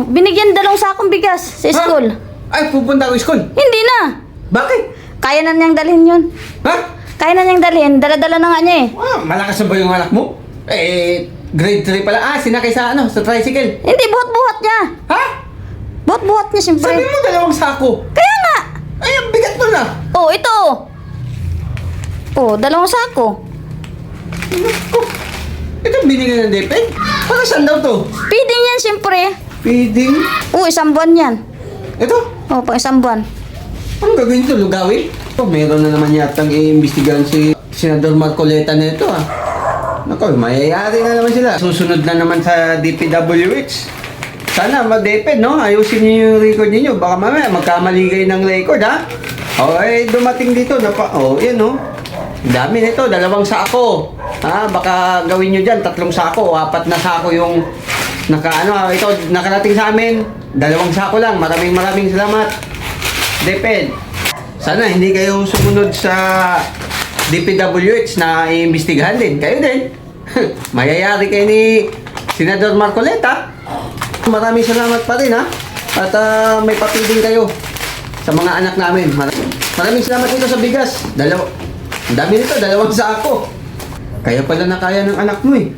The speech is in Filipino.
binigyan 2 sakong bigas sa school. Ay, pupunta ako school. Hindi na. Bakit? Kaya na niyang dalhin yun. Ha? Kaya na niyang dalhin. Dala-dala na nga niya eh. Malakas na ba yung anak mo? Grade 3 pala. Sinakay sa sa tricycle. Hindi, buhat-buhat niya. Ha? Buhat-buhat niya, siyempre. Sabi mo 2 sako. Kaya nga. Ay, ang bigat mo na. Oh, ito. Oh, 2 sako. Naku. Ito binigyan ng DepEd? Para saan daw to? Feeding yan, siyempre. Feeding? Oh, 1 buwan yan. Ito? Oh, pang 1 buwan. Ang gagawin ito? Lugawin? Meron na naman yatang iimbestigahan si Senador Marcoleta na ito Naku, mayayari na naman sila. Susunod na naman sa DPWH. Sana ma-DepEd, no? Ayusin niyo yung record niyo. Baka mamaya magkamali kayo ng record, ha? Dumating dito. Yan, no? Dami nito, 2 sako. Baka gawin nyo dyan, 3 sako, 4 na sako yung ito, nakarating sa amin. 2 sako lang. Maraming salamat. DepEd. Sana hindi kayo sumunod sa DPWH na iimbestigahan din. Kayo din. Mayayari kayo ni Senador Marcoleta. Maraming salamat pa rin, ha? At may papel din kayo sa mga anak namin. Maraming salamat dito sa bigas. Ang dami nito, 2 sako. Kaya pala na kaya ng anak mo eh.